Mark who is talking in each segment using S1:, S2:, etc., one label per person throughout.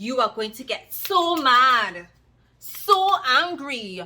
S1: you are going to get so mad, so angry.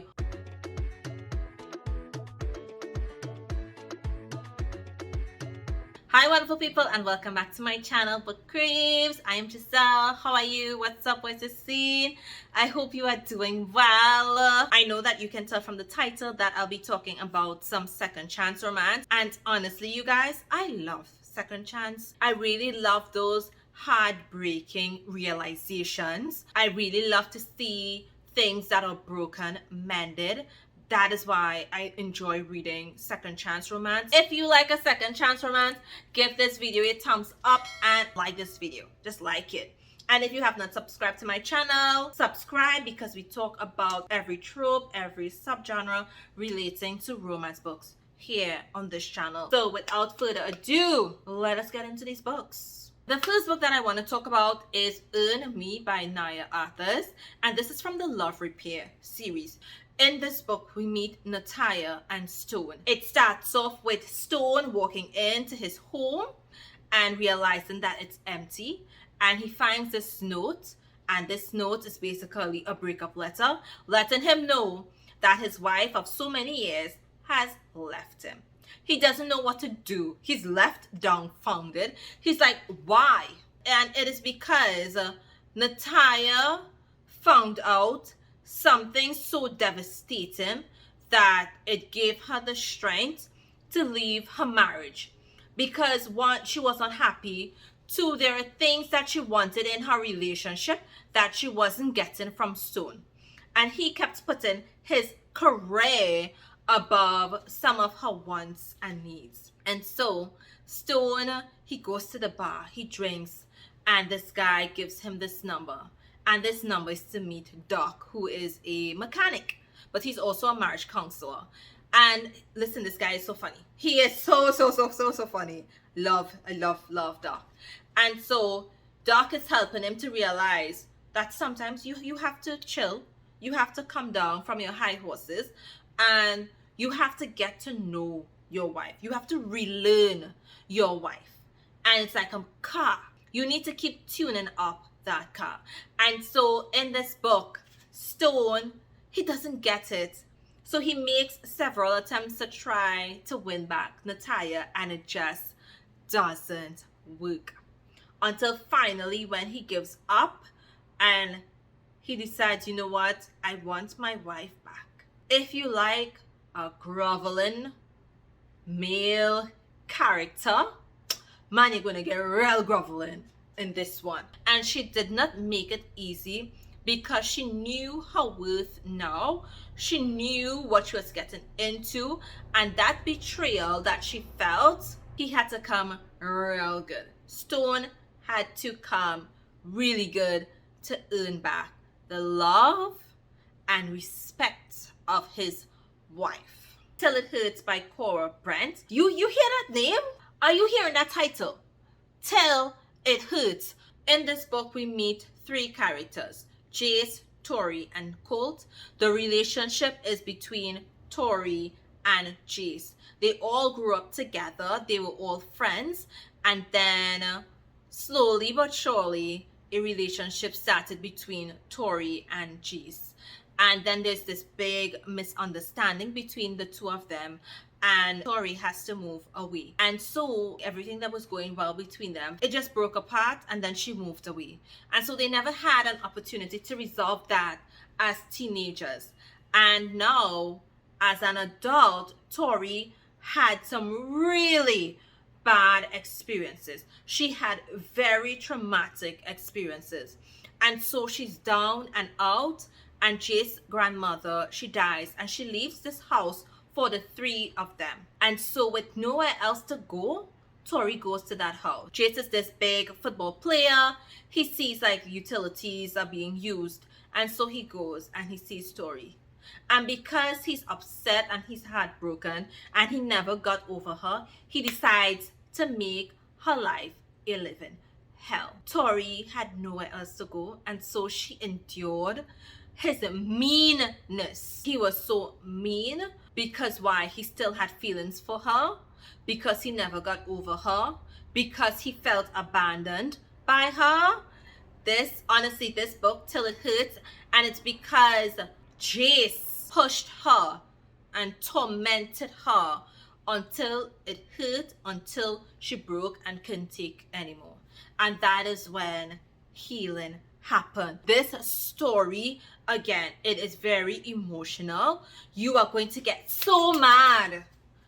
S1: Hi wonderful people, and welcome back to my channel, Book Craves. I am Giselle. How are you? What's up? What's the scene? I hope you are doing well. I know that you can tell from the title that I'll be talking about some second chance romance, and honestly you guys, I love second chance. I really love those heartbreaking realizations. I really love to see things that are broken mended. That is why I enjoy reading second chance romance. If you like a second chance romance, give this video a thumbs up and like this video. Just like it. And if you have not subscribed to my channel, subscribe, because we talk about every trope, every subgenre relating to romance books here on this channel. So without further ado, let us get into these books. The first book that I want to talk about is Earn Me by Nia Arthurs, and this is from the Love Repair series. In this book, we meet Natalia and Stone. It starts off with Stone walking into his home and realizing that it's empty, and he finds this note, and this note is basically a breakup letter letting him know that his wife of so many years has left him. He doesn't know what to do. He's left dumbfounded. He's like, why? And it is because Natalia found out something so devastating that it gave her the strength to leave her marriage. Because one, she was unhappy. Two, there are things that she wanted in her relationship that she wasn't getting from Stone. And he kept putting his career above some of her wants and needs. And so Stone, he goes to the bar, he drinks, and this guy gives him this number. And this number is to meet Doc, who is a mechanic, but he's also a marriage counselor. And listen, this guy is so funny. He is so funny. I love Doc. And so Doc is helping him to realize that sometimes you have to chill. You have to come down from your high horses, and you have to get to know your wife. You have to relearn your wife. And it's like a car. You need to keep tuning up that car. And so in this book, Stone, he doesn't get it. So he makes several attempts to try to win back Natalia, and it just doesn't work. Until finally when he gives up and he decides, you know what, I want my wife back. If you like a groveling male character, man, you're gonna get real groveling in this one. And she did not make it easy, because she knew her worth now. She knew what she was getting into, and that betrayal that she felt, he had to come real good. Stone had to come really good to earn back the love and respect of his wife. Till It Hurts by Cora, Brent. You hear that name? Are you hearing that title? Till It Hurts. In this book, we meet three characters: Jace, Tori, and Colt. The relationship is between Tori and Jace. They all grew up together. They were all friends. And then slowly but surely, a relationship started between Tori and Jace. And then there's this big misunderstanding between the two of them, and Tori has to move away. And so everything that was going well between them, it just broke apart, and then she moved away. And so they never had an opportunity to resolve that as teenagers. And now, as an adult, Tori had some really bad experiences. She had very traumatic experiences. And so she's down and out, and Jace's grandmother, she dies, and she leaves this house for the three of them. And so with nowhere else to go, Tori goes to that house. Jace is this big football player. He sees like utilities are being used, and so he goes and he sees Tori. And because he's upset and he's heartbroken and he never got over her, he decides to make her life a living hell. Tori had nowhere else to go, and so she endured his meanness. He was so mean because why? He still had feelings for her, because he never got over her, because he felt abandoned by her. Honestly, this book, Till It Hurts, and it's because Jace pushed her and tormented her until it hurt, until she broke and couldn't take anymore. And that is when healing happened. This story, again, it is very emotional. You are going to get so mad,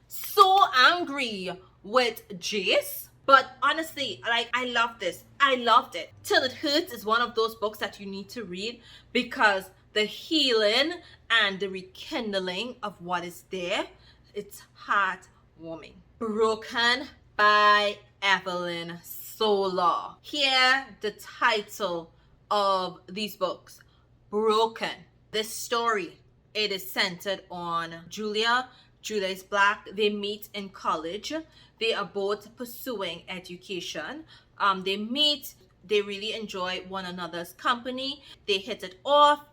S1: so angry with Jace. But honestly, like, I love this. I loved it. Till It Hurts is one of those books that you need to read because the healing and the rekindling of what is there, it's heartwarming. Broken by Evelyn Sola. Here, the title of these books, Broken. This story, it is centered on Julia. Julia is Black. They meet in college. They are both pursuing education. They meet. They really enjoy one another's company. They hit it off.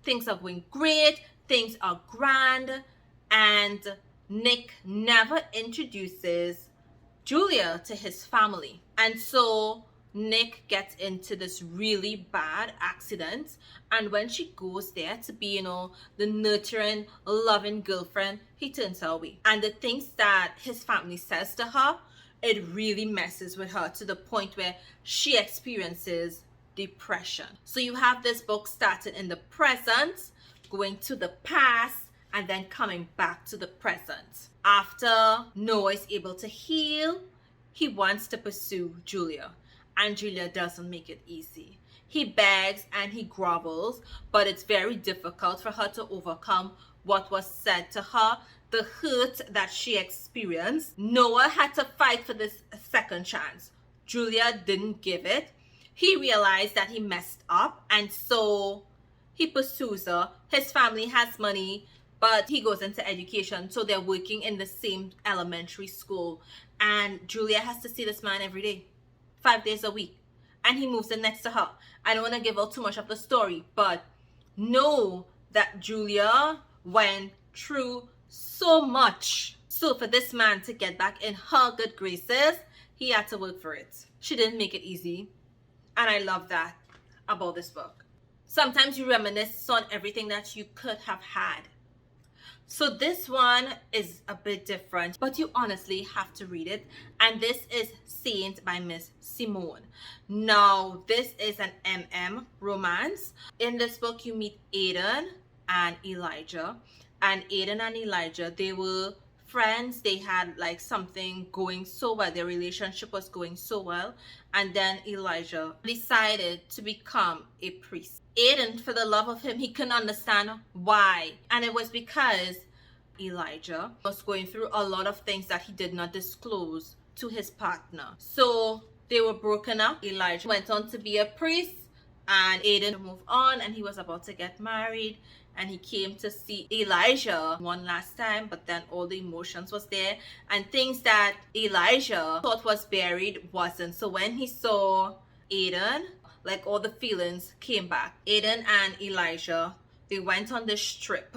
S1: Things are going great. Things are grand. And Nick never introduces Julia to his family. And so Nick gets into this really bad accident, and when she goes there to be, the nurturing, loving girlfriend, he turns her away. And the things that his family says to her, it really messes with her to the point where she experiences depression. So you have this book started in the present, going to the past, and then coming back to the present. After Noah is able to heal, he wants to pursue Julia. And Julia doesn't make it easy. He begs and he grovels, but it's very difficult for her to overcome what was said to her, the hurt that she experienced. Noah had to fight for this second chance. Julia didn't give it. He realized that he messed up, and so he pursues her. His family has money, but he goes into education, so they're working in the same elementary school. And Julia has to see this man every day. 5 days a week, and he moves in next to her. I don't want to give out too much of the story, but know that Julia went through so much. So for this man to get back in her good graces, he had to work for it. She didn't make it easy, and I love that about this book. Sometimes you reminisce on everything that you could have had. So this one is a bit different, but you honestly have to read it. And this is Saint by Miss Simone. Now, this is an MM romance. In this book, you meet Aiden and Elijah. And Aiden and Elijah, they were friends. They had like something going so well. Their relationship was going so well. And then Elijah decided to become a priest. Aiden, for the love of him, he couldn't understand why. And it was because Elijah was going through a lot of things that he did not disclose to his partner. So they were broken up. Elijah went on to be a priest, and Aiden moved on, and he was about to get married. And he came to see Elijah one last time, but then all the emotions was there, and things that Elijah thought was buried wasn't. So when he saw Aiden, like, all the feelings came back. Aiden and Elijah, they went on this trip,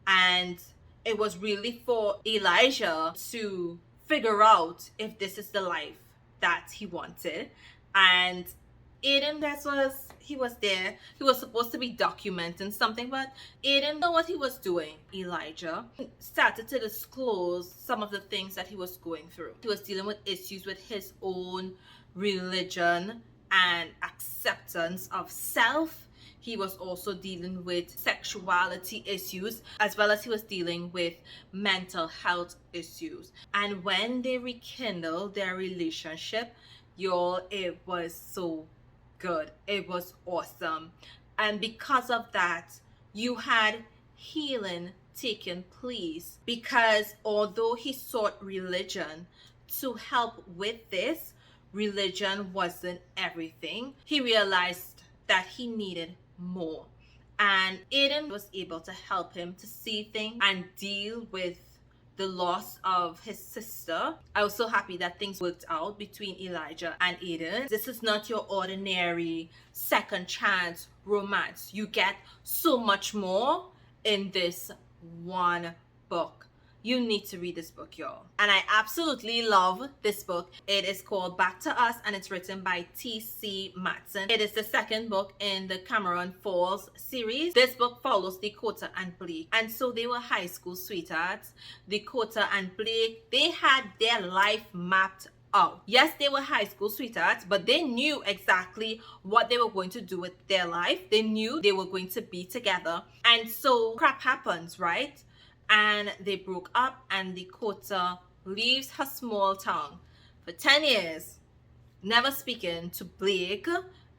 S1: and it was really for Elijah to figure out if this is the life that he wanted. And Aiden, he was there. He was supposed to be documenting something, but Aiden didn't know what he was doing. Elijah started to disclose some of the things that he was going through. He was dealing with issues with his own religion and acceptance of self. He was also dealing with sexuality issues, as well as he was dealing with mental health issues. And when they rekindled their relationship, y'all, it was so good. It was awesome. And because of that, you had healing taking place, because although he sought religion to help with this, religion wasn't everything. He realized that he needed more, and Aiden was able to help him to see things and deal with the loss of his sister. I was so happy that things worked out between Elijah and Aiden. This is not your ordinary second chance romance. You get so much more in this one book. You need to read this book, y'all. And I absolutely love this book. It is called Back to Us, and it's written by T.C. Matson. It is the second book in the Cameron Falls series. This book follows Dakota and Blake. And so they were high school sweethearts. Dakota and Blake, they had their life mapped out. Yes, they were high school sweethearts, but they knew exactly what they were going to do with their life. They knew they were going to be together. And so crap happens, right? And they broke up, and Dakota leaves her small town for 10 years, never speaking to Blake,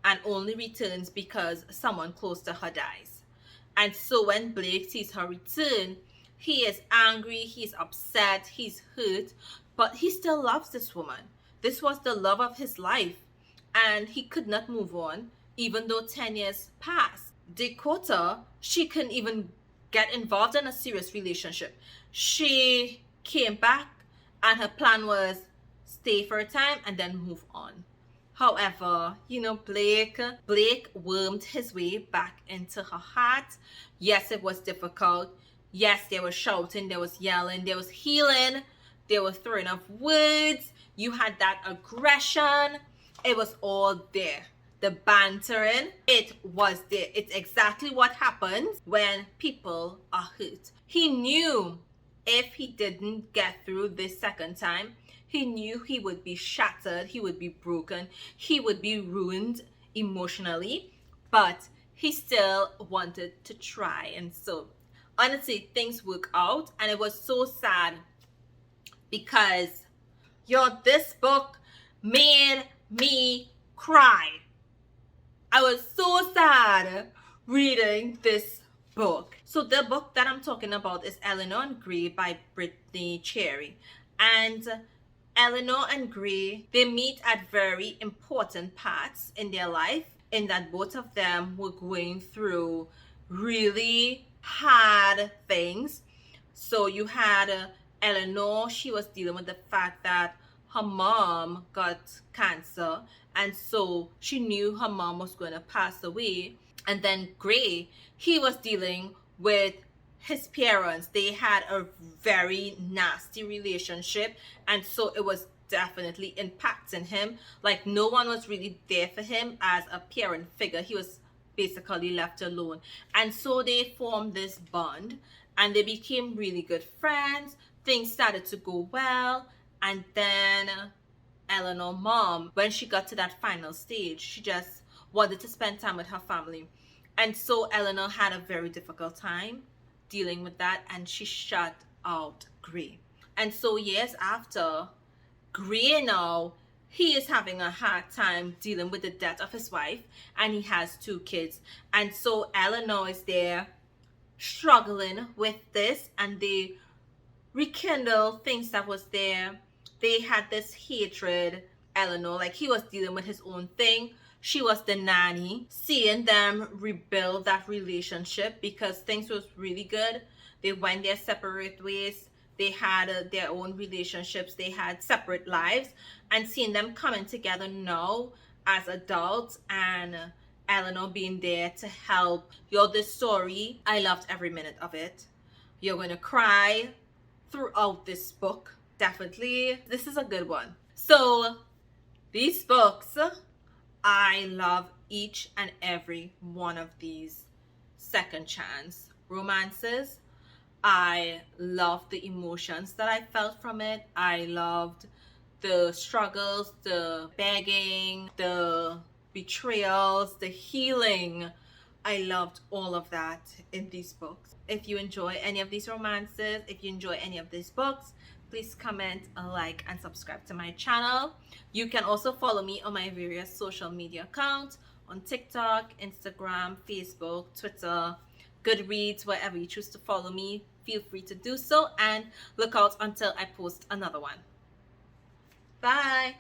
S1: and only returns because someone close to her dies. And so when Blake sees her return, he is angry, he's upset, he's hurt, but he still loves this woman. This was the love of his life, and he could not move on, even though 10 years passed. Dakota, she couldn't even get involved in a serious relationship. She came back, and her plan was stay for a time and then move on. However, Blake wormed his way back into her heart. Yes, it was difficult. Yes, there was shouting, there was yelling, there was healing, there was throwing of words. You had that aggression. It was all there. The bantering, it was there. It's exactly what happens when people are hurt. He knew if he didn't get through this second time, he knew he would be shattered, he would be broken, he would be ruined emotionally, but he still wanted to try. And so, honestly, things work out, and it was so sad because, this book made me cry. I was so sad reading this book. So the book that I'm talking about is Eleanor and Gray by Brittainy Cherry. And Eleanor and Gray, they meet at very important parts in their life, in that both of them were going through really hard things. So you had Eleanor, she was dealing with the fact that her mom got cancer, and so she knew her mom was going to pass away. And then Gray, he was dealing with his parents. They had a very nasty relationship, and so it was definitely impacting him. Like, no one was really there for him as a parent figure. He was basically left alone. And so they formed this bond, and they became really good friends. Things started to go well. And then Eleanor's mom, when she got to that final stage, she just wanted to spend time with her family. And so Eleanor had a very difficult time dealing with that, and she shut out Gray. And so years after, Gray now, he is having a hard time dealing with the death of his wife, and he has 2 kids. And so Eleanor is there struggling with this, and they rekindle things that was there. They had this hatred. Eleanor, like, he was dealing with his own thing. She was the nanny. Seeing them rebuild that relationship, because things was really good. They went their separate ways. They had their own relationships. They had separate lives. And seeing them coming together now as adults, and Eleanor being there to help. This story, I loved every minute of it. You're going to cry throughout this book. Definitely, this is a good one. So these books, I love each and every one of these second chance romances. I loved the emotions that I felt from it. I loved the struggles, the begging, the betrayals, the healing. I loved all of that in these books. If you enjoy any of these romances, if you enjoy any of these books, please comment, like, and subscribe to my channel. You can also follow me on my various social media accounts on TikTok, Instagram, Facebook, Twitter, Goodreads, wherever you choose to follow me. Feel free to do so, and look out until I post another one. Bye!